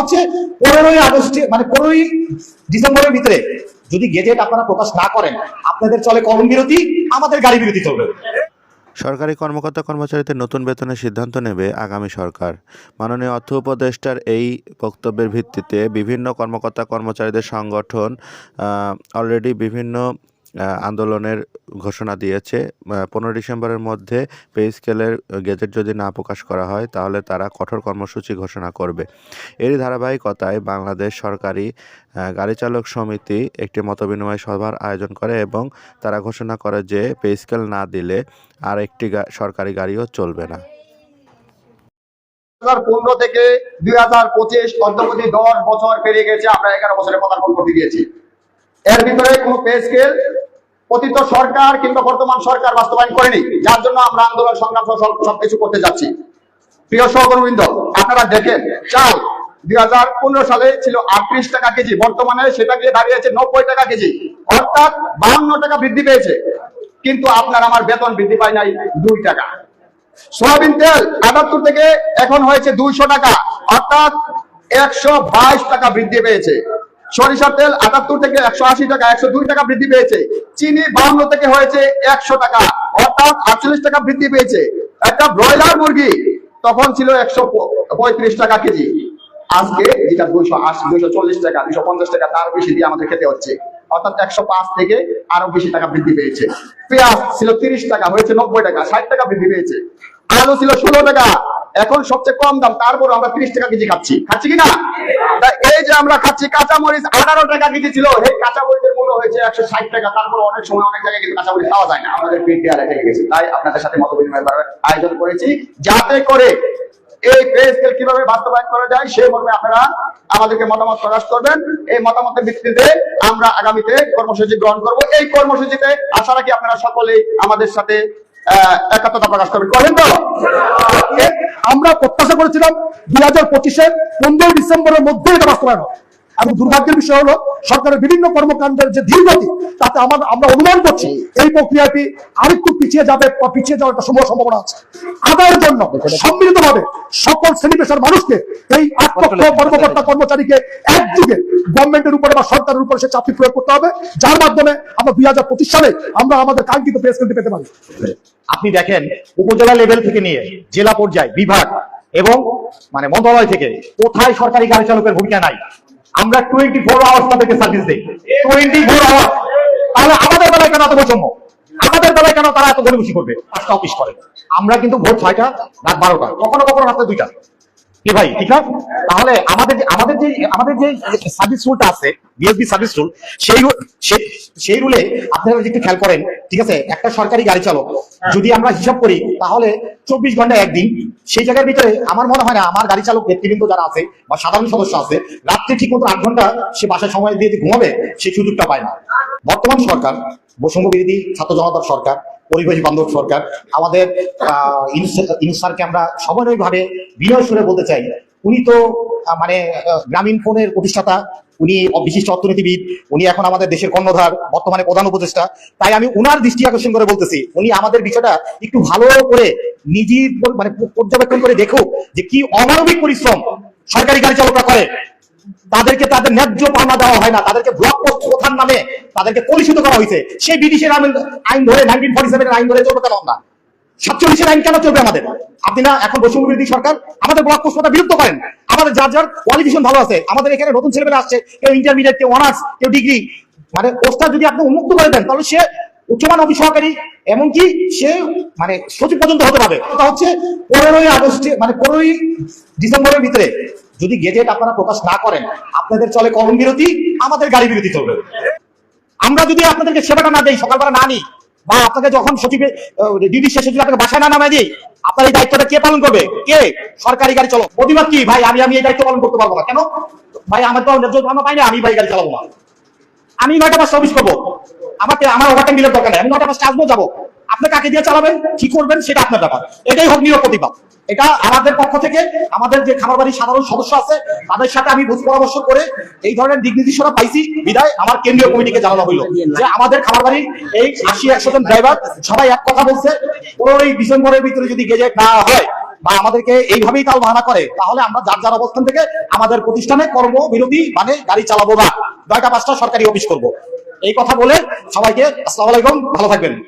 হচ্ছে 15 আগস্টে মানে 15 ডিসেম্বরের ভিতরে যদি গেজেট আপনারা প্রকাশ না করেন, আপনাদের চলে কর্ম বিরতি, আমাদের গাড়ি বিরতি চলবে। সরকারি কর্মকর্তা কর্মচারীদের নতুন বেতনের সিদ্ধান্ত নেবে আগামী সরকার। মাননীয় অর্থ উপদেষ্টার এই বক্তব্যের ভিত্তিতে বিভিন্ন কর্মকর্তা কর্মচারীদের সংগঠন অলরেডি বিভিন্ন আন্দোলনের ঘোষণা দিয়েছে। 15 ডিসেম্বরের মধ্যে পে স্কেলের গেজেট যদি না প্রকাশ করা হয় তাহলে তারা কঠোর কর্মসূচি ঘোষণা করবে। এরই ধারাবাহিকতায় বাংলাদেশ সরকারি গাড়ি চালক সমিতি একটি মতবিনিময় সভার আয়োজন করে এবং তারা ঘোষণা করে যে পে স্কেল না দিলে আর একটি সরকারি গাড়িও চলবে না। 2015 থেকে 2025 অদ্যাবধি 10 বছর পেরিয়ে গেছে, আমরা 11 বছরে পদার্পণ করতে গিয়েছি। এর ভিতরে কোনো পে স্কেল অতীত সরকার কিংবা বর্তমান সরকার বাস্তবায়ন করেনি, যার জন্য আমরা আন্দোলন সংগ্রাম সবকিছু করতে যাচ্ছি। প্রিয় সহকর্মীবৃন্দ, আপনারা দেখেন চাল 2015 সালে ছিল 38 টাকা কেজি, বর্তমানে সেটা গিয়ে দাঁড়িয়েছে 90 টাকা কেজি, অর্থাৎ 52 টাকা বৃদ্ধি পেয়েছে। কিন্তু আপনার আমার বেতন বৃদ্ধি পায় নাই 2 টাকা। সয়াবিন তেল 78 থেকে এখন হয়েছে 200 টাকা, অর্থাৎ 122 টাকা বৃদ্ধি পেয়েছে। সরিষার তেল 78 থেকে 180 টাকা, 102 টাকা বৃদ্ধি পেয়েছে। চিনি 52 থেকে হয়েছে 100 টাকা, অর্থাৎ 48 টাকা বৃদ্ধি পেয়েছে। একটা ব্রয়লার মুরগি তখন ছিল 135 টাকা কেজি, আজকে যেটা 280, 240 টাকা, 250 টাকা, তার বেশি দিয়ে আমাদের খেতে হচ্ছে, অর্থাৎ 105 থেকে আরো বেশি টাকা বৃদ্ধি পেয়েছে। পেঁয়াজ ছিল 30 টাকা, হয়েছে 90 টাকা, 60 টাকা বৃদ্ধি পেয়েছে। আলু ছিল 16 টাকা, এখন সবচেয়ে কম দাম, তারপর আমরা 30 টাকা কেজি খাচ্ছি কিনা? এই যে আমরা খাচ্ছি কাঁচামরিচ 18 টাকা কেজি ছিল, এই কাঁচামরিচের মূল্য হয়েছে 160 টাকা। তারপর অনেক সময় অনেক জায়গায় কিন্তু কাঁচামরিচ পাওয়া যায় না, আমাদের পেট দেয়ালে ঠেকে গেছে। তাই আপনাদের সাথে মতবিনিময় আয়োজন করেছি, যাতে করে এই পে স্কেল কিভাবে বাস্তবায়ন করা যায় সেই মর্মে আপনারা আমাদেরকে মতামত প্রকাশ করবেন। এই মতামতের ভিত্তিতে আমরা আগামীতে কর্মসূচি গ্রহণ করব। এই কর্মসূচিতে আশা রাখি আপনারা সকলেই আমাদের সাথে একাত্মতা প্রকাশ করবেন। করেন তো? আমরা প্রত্যাশা করেছিলাম 2025-এর 15 ডিসেম্বরের মধ্যে এটা বাস্তবায়ন হয়, এবং দুর্ভাগ্যের বিষয় হলো সরকারের বিভিন্ন কর্মকাণ্ডের যে ধীরগতি, তাতে আমরা অনুমান করছি এই প্রক্রিয়াটি আরেকটু পিছিয়ে যাবে বা পিছিয়ে যাওয়ার একটা সম্ভাবনা আছে। আদায়ের জন্য সম্মিলিতভাবে সকল শ্রেণী পেশার মানুষকে, এই 8 লক্ষ কর্মকর্তা কর্মচারীকে একযুগে গভর্নমেন্টের উপরে বা সরকারের উপরে সে চাপটি প্রয়োগ করতে হবে, যার মাধ্যমে আমরা 2025 সালে আমরা আমাদের কাঙ্ক্ষিত পে স্কেলটি পেতে পারি। আপনি দেখেন উপজেলা লেভেল থেকে নিয়ে জেলা পর্যায়, বিভাগ এবং মানে মন্ত্রণালয় থেকে কোথায় সরকারি গাড়ি চালকের ভূমিকা নাই। আমরা 24 আওয়ার্স তাদেরকে সার্ভিস দেই, 24 আওয়ার্স। তাহলে আমাদের বেলায় কেন এত বৈষম্য? আমাদের বেলায় কেন তারা এত গরিবসি করবে? 5টা অফিস করে, আমরা কিন্তু ভোর 6টা, রাত 12টা, কখনো কখনো রাতে 2টা। কি ভাই, ঠিক না? তাহলে আমাদের যে সার্ভিস রুলটা আছে, বিএসবি সার্ভিস রুল, সেই রুলে আপনারা যদি একটু খেয়াল করেন, ঠিক আছে, একটা সরকারি গাড়ি চালক যদি আমরা হিসাব করি তাহলে 24 ঘন্টা একদিন, সেই জায়গার ভিতরে আমার মনে হয় না আমার গাড়ি চালক নেতৃবৃন্দ যারা আছে বা সাধারণ সদস্য আছে, রাত্রে ঠিক মতো 8 ঘন্টা সে বাসায় সময় দিয়ে ঘুমাবে, সেই সুযোগটা পায় না। বর্তমান সরকার বৈষম্য বিরোধী ছাত্র জনতার সরকার, পরিবেশ বান্ধব সরকার, আমাদের ইউনূস স্যারকে আমরা সবাইভাবে বিনয় সুরে বলতে চাই, উনি তো মানে গ্রামীণ ফোনের প্রতিষ্ঠাতা, উনি বিশিষ্ট অর্থনীতিবিদ, উনি এখন আমাদের দেশের কর্ণধার, বর্তমানে প্রধান উপদেষ্টা। তাই আমি উনার দৃষ্টি আকর্ষণ করে বলতেছি, উনি আমাদের বিষয়টা একটু ভালো করে নিজে মানে পর্যবেক্ষণ করে দেখুক যে কি অমানবিক পরিশ্রম সরকারি গাড়ি চালকরা করে। তাদেরকে তাদের ন্যায্য পাওনা দেওয়া হয় না, তাদেরকে ব্লক পোস্ট প্রধান নামে তাদেরকে কলুষিত করা হয়েছে। সেই ব্রিটিশের আইন ধরে 1947-এর আইন ধরে চলবে কেন না? 47-এর আইন কেন চলবে আমাদের? আপনি না এখন বৈষম্য বিরোধী সরকার আমাদের ব্লক পোস্ট বিলুপ্ত করেন। আমাদের যার কোয়ালিফিকেশন ভালো আছে, আমাদের এখানে নতুন ছেলেমেয়েরা আসছে, কেউ ইন্টারমিডিয়েট, কেউ অনার্স, কেউ ডিগ্রি, মানে পোস্টটা যদি আপনি উন্মুক্ত করে দেন তাহলে সে উচ্চমান অফিস সহকারী, এমনকি সে মানে সচিব পর্যন্ত হতে পারবে। এটা হচ্ছে 15 ডিসেম্বরের ভিতরে যদি গেজেট আপনারা প্রকাশ না করেন, আপনাদের চলে কর্ম বিরতি, আমাদের গাড়ি বিরতি চলবে। আমরা যদি আপনাদেরকে সেবাটা না দেই, সকালবেলা না নিই, বা আপনাকে যখন সচিবে ডিউটি শেষে যদি আপনাকে বাসায় না নামায় দিই, আপনার এই দায়িত্বটা কে পালন করবে? কে? সরকারি গাড়ি চালক। প্রতিবাদ কি ভাই? আমি এই দায়িত্ব পালন করতে পারবো না। কেন ভাই? আমার তো ন্যায্য পাওনা পাই না, আমি ভাই গাড়ি চালাবো না। আমি 9টা 5টা অফিস করবো, আমার ওভারটাইম দিলের দরকার নেই, আমি 9টা 5টা আসবো যাবো। আপনি কাকে দিয়ে চালাবেন, কি করবেন, সেটা আপনার ব্যাপার। এটাই হোক নীরব প্রতিবাদ। এটা আমাদের পক্ষ থেকে আমাদের যে খামারবাড়ির সাধারণ সদস্য আছে তাদের সাথে আমি বুঝ পরামর্শ করে এই ধরনের দিক নির্দেশনা পাইছি বিদায় আমার কেন্দ্রীয় কমিটিকে জানানো হইলো যে আমাদের খামারবাড়ির এই 80-100 জন ড্রাইভার সবাই এক কথা বলছে, 15 ডিসেম্বরের ভিতরে যদি গেজেট না হয় বা আমাদেরকে এইভাবেই তাল বাহানা করে, তাহলে আমরা যার যার অবস্থান থেকে আমাদের প্রতিষ্ঠানে কর্মবিরতি মানে গাড়ি চালাবো না, 9টা 5টা সরকারি অফিস করব। এই কথা বলে সবাইকে আসসালামু আলাইকুম, ভালো থাকবেন।